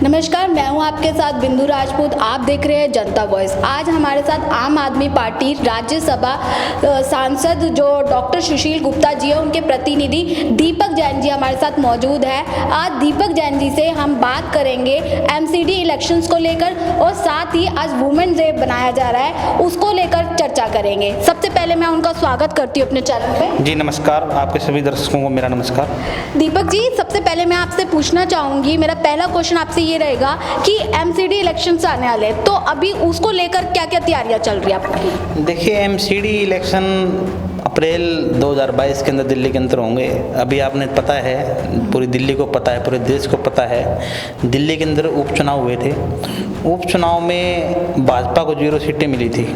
नमस्कार, मैं हूं आपके साथ बिंदु राजपूत। आप देख रहे हैं जनता वॉइस। आज हमारे साथ आम आदमी पार्टी राज्यसभा सांसद जो डॉक्टर सुशील गुप्ता जी है, उनके प्रतिनिधि दीपक जैन जी हमारे साथ मौजूद है। आज दीपक जैन जी से हम बात करेंगे एमसीडी इलेक्शंस को लेकर और साथ ही आज वुमेन्स डे बनाया जा रहा है, उसको लेकर चर्चा करेंगे। सबसे पहले मैं उनका स्वागत करती हूँ अपने चैनल पे। जी नमस्कार, आपके सभी दर्शकों को मेरा नमस्कार। दीपक जी, सबसे पहले मैं आपसे पूछना चाहूँगी, मेरा पहला क्वेश्चन आपसे ये रहेगा कि एमसीडी इलेक्शंस आने वाले हैं, तो अभी उसको लेकर क्या क्या तैयारियां चल रही है आपकी? देखिए, एमसीडी इलेक्शन अप्रैल 2022 के अंदर दिल्ली के अंदर होंगे। अभी आपने पता है, पूरी दिल्ली को पता है, पूरे देश को पता है, दिल्ली के अंदर उपचुनाव हुए थे। उपचुनाव में भाजपा को 0 सीटें मिली थी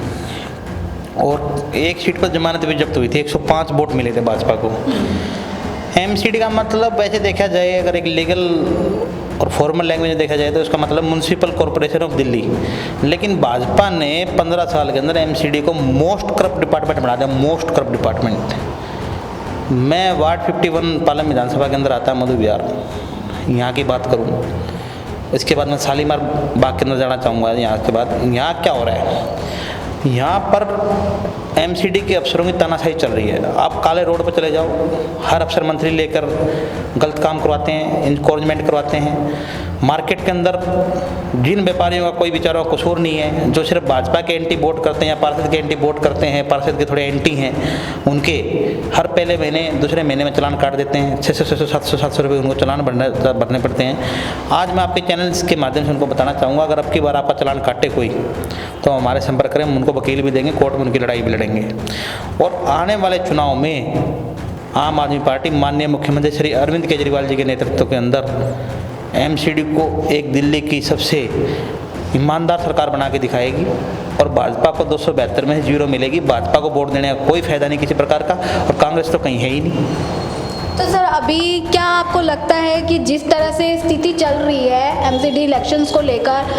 और 1 सीट पर जमानत भी जब्त हुई थी। 105 वोट मिले थे भाजपा को। एमसीडी का मतलब वैसे देखा जाए, अगर एक लीगल और फॉर्मल लैंग्वेज में देखा जाए तो इसका मतलब म्यूनसिपल कॉरपोरेशन ऑफ दिल्ली। लेकिन भाजपा ने 15 साल के अंदर एमसीडी को मोस्ट करप्ट डिपार्टमेंट बना दिया, मोस्ट करप्ट डिपार्टमेंट। मैं वार्ड 51 पालम विधानसभा के अंदर आता है, मधु विहार, यहाँ की बात करूँ। इसके बाद मैं शालीमार बाग के अंदर जाना चाहूँगा। यहाँ के बाद यहाँ क्या हो रहा है, यहाँ पर एमसीडी के अफसरों की तानाशाही चल रही है। आप काले रोड पर चले जाओ, हर अफसर मंत्री लेकर गलत काम करवाते हैं, इंकरेजमेंट करवाते हैं। मार्केट के अंदर जिन व्यापारियों का कोई बेचारा कसूर नहीं है, जो सिर्फ भाजपा के एंटी वोट करते हैं या पार्षद के एंटी वोट करते हैं, पार्षद के थोड़े एंटी हैं, उनके हर पहले महीने दूसरे महीने में चालान काट देते हैं। 600 700 रुपये उनको चालान भरने पड़ते हैं। आज मैं आपके चैनल के माध्यम से उनको बताना चाहूँगा, अगर अब की बार आपका चालान काटे कोई तो हमारे संपर्क करें, हम उनको वकील भी देंगे, कोर्ट में उनकी लड़ाई भी लड़ेंगे। और आने वाले चुनाव में आम आदमी पार्टी माननीय मुख्यमंत्री श्री अरविंद केजरीवाल जी के नेतृत्व के अंदर एमसीडी को एक दिल्ली की सबसे ईमानदार सरकार बना के दिखाएगी और भाजपा को 272 में 0 मिलेगी। भाजपा को वोट देने का कोई फायदा नहीं किसी प्रकार का, और कांग्रेस तो कहीं है ही नहीं। तो सर, अभी क्या आपको लगता है कि जिस तरह से स्थिति चल रही है एमसीडी इलेक्शंस को लेकर,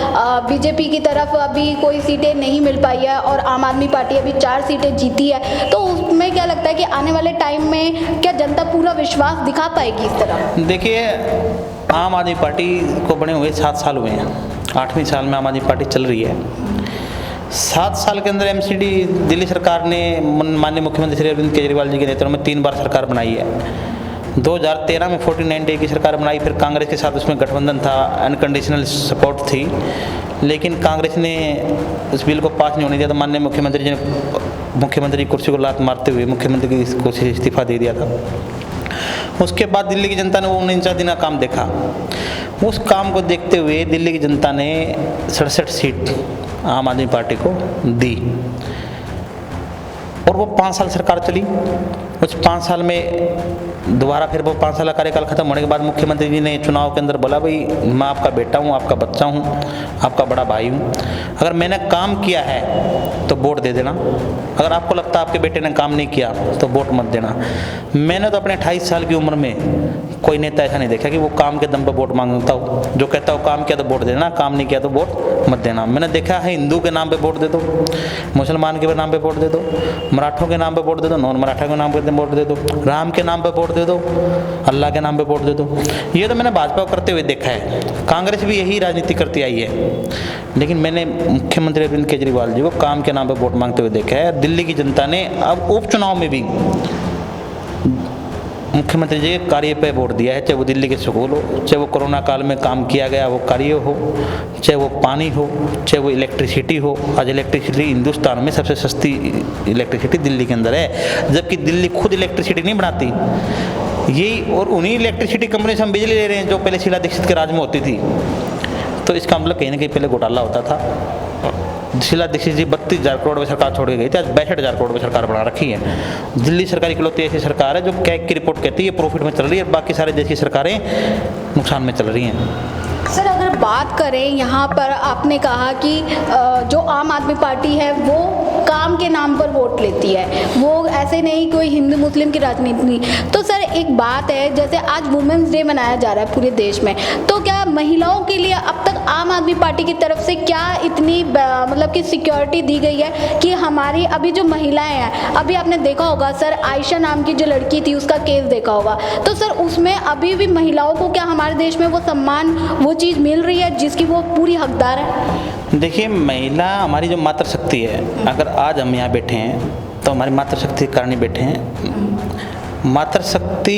बीजेपी की तरफ अभी कोई सीटें नहीं मिल पाई है और आम आदमी पार्टी अभी 4 सीटें जीती है, तो उसमें क्या लगता है कि आने वाले टाइम में क्या जनता पूरा विश्वास दिखा पाएगी इस तरह? देखिए, आम आदमी पार्टी को बने हुए 7 साल हुए हैं। 8वें साल में आम आदमी पार्टी चल रही है। 7 साल के अंदर एमसीडी दिल्ली सरकार ने माननीय मुख्यमंत्री श्री अरविंद केजरीवाल जी के नेतृत्व में 3 बार सरकार बनाई है। 2013 में 49 डे की सरकार बनाई, फिर कांग्रेस के साथ उसमें गठबंधन था, अनकंडीशनल सपोर्ट थी, लेकिन कांग्रेस ने उस बिल को पास नहीं होने दिया। तो माननीय मुख्यमंत्री जी ने मुख्यमंत्री की कुर्सी को लात मारते हुए मुख्यमंत्री की कुर्सी से इस्तीफा दे दिया था। उसके बाद दिल्ली की जनता ने वो 49 दिन का काम देखा। उस काम को देखते हुए दिल्ली की जनता ने 67 सीट आम आदमी पार्टी को दी और वो 5 साल सरकार चली। उस 5 साल में दोबारा फिर वो 5 साल का कार्यकाल खत्म होने के बाद मुख्यमंत्री जी ने चुनाव के अंदर बोला, भाई मैं आपका बेटा हूँ, आपका बच्चा हूँ, आपका बड़ा भाई हूँ, अगर मैंने काम किया है तो वोट दे देना, अगर आपको लगता है आपके बेटे ने काम नहीं किया तो वोट मत देना। मैंने तो अपने 28 साल की उम्र में कोई नेता ऐसा नहीं देखा कि वो काम के दम पर वोट मांगता हो, जो कहता हो काम किया तो वोट देना, काम नहीं किया तो वोट मत देना। मैंने देखा है हिंदू के नाम पे वोट दे दो, मुसलमान के नाम पे वोट दे दो, मराठों के नाम पे वोट दे दो, नॉन मराठा के नाम पे वोट दे दो, राम के नाम पे वोट दे दो, अल्लाह के नाम पे वोट दे दो। ये तो मैंने भाजपा को करते हुए देखा है। कांग्रेस भी यही राजनीति करती आई है, लेकिन मैंने मुख्यमंत्री अरविंद केजरीवाल जी को काम के नाम पे वोट मांगते हुए देखा है। दिल्ली की जनता ने अब उपचुनाव में भी मुख्यमंत्री जी के कार्य पे वोट दिया है, चाहे वो दिल्ली के स्कूल हो, चाहे वो कोरोना काल में काम किया गया वो कार्य हो, चाहे वो पानी हो, चाहे वो इलेक्ट्रिसिटी हो। आज इलेक्ट्रिसिटी हिंदुस्तान में सबसे सस्ती इलेक्ट्रिसिटी दिल्ली के अंदर है, जबकि दिल्ली खुद इलेक्ट्रिसिटी नहीं बनाती। यही और उन्हीं इलेक्ट्रिसिटी कंपनी से हम बिजली ले रहे हैं जो पहले शीला दीक्षित के राज में होती थी। तो इसका मतलब कहीं ना कहीं पहले घोटाला होता था। शीला दीक्षित जी 32,000 करोड़ में सरकार छोड़ के गई थी, आज 62,000 करोड़ में सरकार बना रखी है। दिल्ली सरकार इकलौती ऐसी सरकार है जो कैग की रिपोर्ट कहती है प्रॉफिट में चल रही है, बाकी सारे देश की सरकारें नुकसान में चल रही हैं। सर, अगर बात करें यहाँ पर, आपने कहा कि जो आम आदमी पार्टी है वो काम के नाम पर वोट लेती है, वो ऐसे नहीं कोई हिंदू मुस्लिम की राजनीति नहीं। तो सर एक बात है, जैसे आज वुमेन्स डे मनाया जा रहा है पूरे देश में, तो क्या महिलाओं के लिए अब तक आम आदमी पार्टी की तरफ से क्या इतनी मतलब कि सिक्योरिटी दी गई है कि हमारी अभी जो महिलाएं हैं, अभी आपने देखा होगा सर आयशा नाम की जो लड़की थी उसका केस देखा होगा, तो सर उसमें अभी भी महिलाओं को क्या हमारे देश में वो सम्मान, वो चीज़ मिल रही है जिसकी वो पूरी हकदार है? देखिए, महिला हमारी जो मातृशक्ति है, अगर आज हम यहाँ बैठे हैं तो हमारी मातृशक्ति के कारण ही बैठे हैं। मातृशक्ति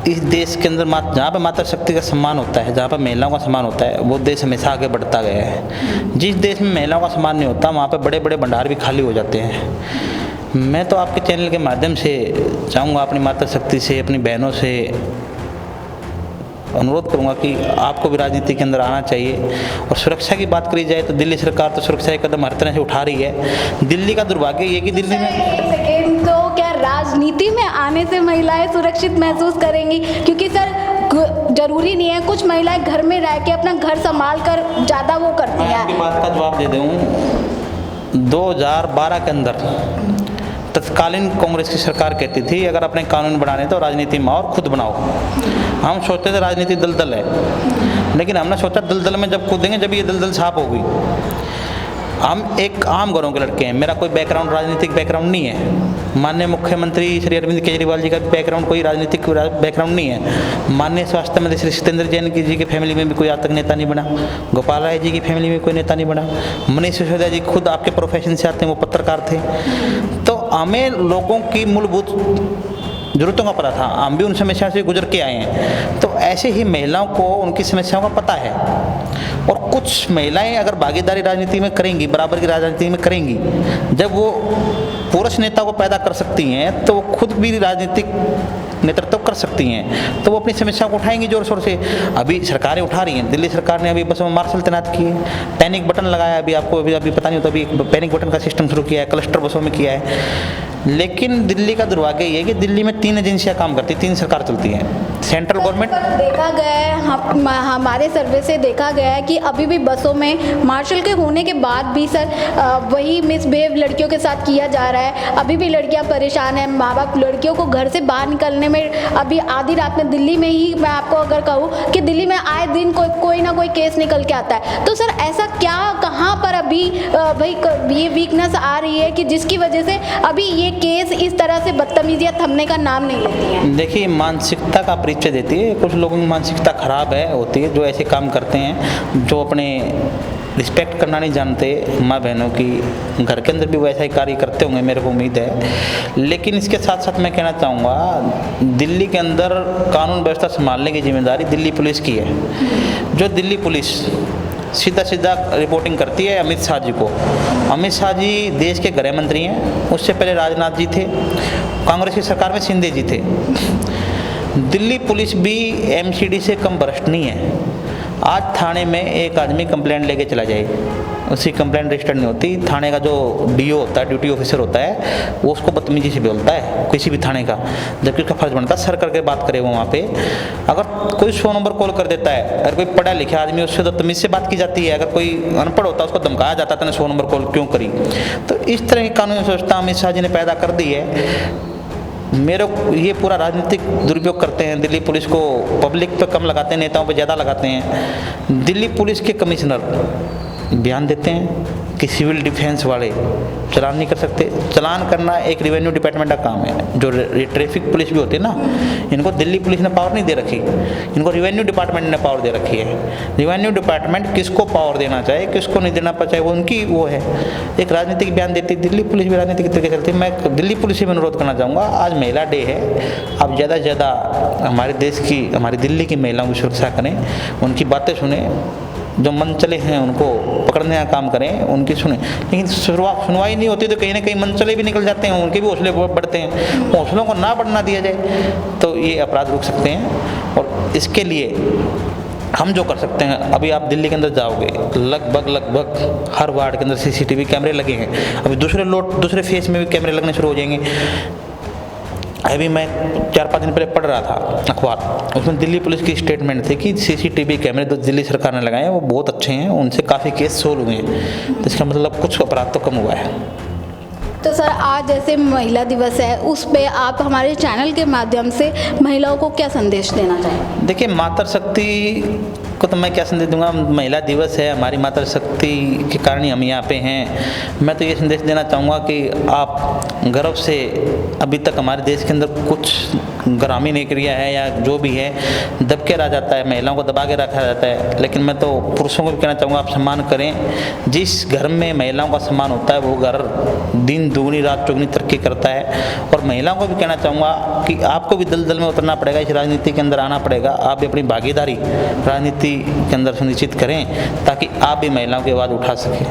इस देश के अंदर जहाँ पर मातृशक्ति का सम्मान होता है, जहाँ पर महिलाओं का सम्मान होता है, वो देश हमेशा आगे बढ़ता गया है। जिस देश में महिलाओं का सम्मान नहीं होता, वहाँ पर बड़े बड़े भंडार भी खाली हो जाते हैं। मैं तो आपके चैनल के माध्यम से चाहूँगा, अपनी मातृशक्ति से, अपनी बहनों से अनुरोध करूंगा कि आपको भी राजनीति के अंदर आना चाहिए। और सुरक्षा की बात करी जाए तो दिल्ली सरकार तो सुरक्षा के कदम हर तरह से उठा रही है। दिल्ली का दुर्भाग्य ये कि दिल्ली में तो क्या राजनीति में आने से महिलाएं सुरक्षित महसूस करेंगी? क्योंकि सर जरूरी नहीं है, कुछ महिलाएं घर में रह के अपना घर संभाल कर ज़्यादा वो करती हैं। आपकी बात का जवाब दे दूँ, 2012 के अंदर तत्कालीन कांग्रेस की सरकार कहती थी अगर अपने कानून बनाने तो राजनीति में और खुद बनाओ। हम सोचते थे राजनीति दलदल है, लेकिन हमने सोचा दलदल में जब कूदेंगे जब ये दलदल साफ होगी। हम एक आम घरों के लड़के हैं, मेरा कोई बैकग्राउंड राजनीतिक बैकग्राउंड नहीं है। माननीय मुख्यमंत्री श्री अरविंद केजरीवाल जी का बैकग्राउंड कोई राजनीतिक बैकग्राउंड नहीं है। माननीय स्वास्थ्य मंत्री श्री सत्येंद्र जैन जी की फैमिली में भी कोई आज तक नेता नहीं बना। गोपाल राय जी की फैमिली में कोई नेता नहीं बना। मनीष सिसोदिया जी खुद आपके प्रोफेशन से आते हैं, वो पत्रकार थे। तो हमें लोगों की मूलभूत ज़रूरतों का पता था, हम भी उन समस्याओं से गुजर के आए हैं। तो ऐसे ही महिलाओं को उनकी समस्याओं का पता है। और कुछ महिलाएं अगर भागीदारी राजनीति में करेंगी, बराबर की राजनीति में करेंगी, जब वो पुरुष नेता को पैदा कर सकती हैं तो वो खुद भी राजनीतिक नेतृत्व कर सकती हैं, तो वो अपनी समस्याओं को उठाएंगी जोर शोर से। अभी सरकारें उठा रही हैं, दिल्ली सरकार ने अभी बसों में मार्शल तैनात किए, पैनिक बटन लगाया, अभी आपको अभी पता नहीं होता, अभी पैनिक बटन का सिस्टम शुरू किया है, क्लस्टर बसों में किया है। लेकिन दिल्ली का दुर्भाग्य ये है कि दिल्ली में 3 एजेंसियां काम करती, 3 सरकार चलती हैं। सेंट्रल गवर्नमेंट देखा गया है, हमारे सर्वे से देखा गया है कि अभी भी बसों में मार्शल के होने के बाद भी सर वही मिसबिहेव लड़कियों के साथ किया जा रहा है। अभी भी लड़कियां परेशान हैं, माँ बाप लड़कियों को घर से बाहर निकलने में, अभी आधी रात में दिल्ली में ही मैं आपको अगर कहूँ कि दिल्ली में आए दिन कोई ना कोई केस निकल के आता है। तो सर ऐसा क्या, कहाँ पर अभी भाई ये वीकनेस आ रही है कि जिसकी वजह से अभी ये केस इस तरह से बदतमीजियाँ थमने का नाम नहीं लेती हैं? देखिए, मानसिकता का परिचय देती है। कुछ लोगों की मानसिकता खराब है, होती है, जो ऐसे काम करते हैं, जो अपने रिस्पेक्ट करना नहीं जानते माँ बहनों की। घर के अंदर भी वैसा ही कार्य करते होंगे, मेरे को उम्मीद है। लेकिन इसके साथ साथ मैं कहना चाहूँगा, दिल्ली के अंदर कानून व्यवस्था संभालने की जिम्मेदारी दिल्ली पुलिस की है। जो दिल्ली पुलिस सीधा सीधा रिपोर्टिंग करती है अमित शाह जी को। अमित शाह जी देश के गृह मंत्री हैं, उससे पहले राजनाथ जी थे, कांग्रेस की सरकार में शिंदे जी थे। दिल्ली पुलिस भी एमसीडी से कम भ्रष्ट नहीं है। आज थाने में एक आदमी कंप्लेंट लेके चला जाए, उसकी कंप्लेंट रजिस्टर्ड नहीं होती। थाने का जो डीओ होता है, ड्यूटी ऑफिसर होता है, वो उसको बदतमीजी से बोलता है किसी भी थाने का, जबकि उसका फर्ज बनता है सर करके बात करे वो वहाँ पे। अगर कोई 100 नंबर कॉल कर देता है, अगर कोई पढ़ा लिखा आदमी, उससे तो तमीज़ से बात की जाती है। अगर कोई अनपढ़ होता है उसको धमकाया जाता है, 100 नंबर कॉल क्यों करी। तो इस तरह की कानूनी व्यवस्था अमित शाह जी ने पैदा कर दी है। मेरे ये पूरा राजनीतिक दुरुपयोग करते हैं। दिल्ली पुलिस को पब्लिक पे कम लगाते हैं, नेताओं पे ज़्यादा लगाते हैं। दिल्ली पुलिस के कमिश्नर बयान देते हैं कि सिविल डिफेंस वाले चलान नहीं कर सकते। चलान करना एक रेवेन्यू डिपार्टमेंट का काम है। जो ट्रैफिक पुलिस भी होती है ना, इनको दिल्ली पुलिस ने पावर नहीं दे रखी, इनको रेवेन्यू डिपार्टमेंट ने पावर दे रखी है। रेवेन्यू डिपार्टमेंट किसको पावर देना चाहे, किसको नहीं देना चाहिए, वो उनकी वो है। एक राजनीतिक बयान देती है, दिल्ली पुलिस भी राजनीतिक तरीके से चलती है। मैं दिल्ली पुलिस से भी अनुरोध करना चाहूँगा, आज महिला डे है, आप ज़्यादा से ज़्यादा हमारे देश की, हमारी दिल्ली की महिलाओं की सुरक्षा करें, उनकी बातें सुने, जो मन चले हैं उनको पकड़ने का काम करें, उनकी सुने। लेकिन सुनवाई नहीं होती तो कहीं ना कहीं मन चले भी निकल जाते हैं, उनके भी हौसले बढ़ते हैं। हौसलों को ना बढ़ना दिया जाए तो ये अपराध रुक सकते हैं। और इसके लिए हम जो कर सकते हैं, अभी आप दिल्ली के अंदर जाओगे, लगभग हर वार्ड के अंदर CCTV कैमरे लगे हैं। अभी दूसरे फेस में भी कैमरे लगने शुरू हो जाएंगे। अभी मैं 4-5 दिन पहले पढ़ रहा था अखबार, उसमें दिल्ली पुलिस की स्टेटमेंट थी कि CCTV कैमरे जो दिल्ली सरकार ने लगाए हैं वो बहुत अच्छे हैं, उनसे काफ़ी केस सोल्व हुए हैं। तो इसका मतलब कुछ अपराध तो कम हुआ है। तो सर आज जैसे महिला दिवस है, उस पे आप हमारे चैनल के माध्यम से महिलाओं को क्या संदेश देना चाहेंगे? देखिए, मातृशक्ति को तो मैं क्या संदेश दूंगा, महिला दिवस है, हमारी मातृशक्ति के कारण ही हम यहाँ पे हैं। मैं तो ये संदेश देना चाहूँगा कि आप गर्व से, अभी तक हमारे देश के अंदर कुछ ग्रामीण एरिया है या जो भी है दब के रह जाता है, महिलाओं को दबा के रखा जाता है, लेकिन मैं तो पुरुषों को भी कहना चाहूँगा आप सम्मान करें। जिस घर में महिलाओं का सम्मान होता है वो घर दिन दुगनी रात चौगुनी तरक्की करता है। और महिलाओं को भी कहना चाहूँगा कि आपको भी दलदल में उतरना पड़ेगा, इस राजनीति के अंदर आना पड़ेगा, आप भी अपनी भागीदारी राजनीति के अंदर सुनिश्चित करें ताकि आप भी महिलाओं की आवाज़ उठा सकें।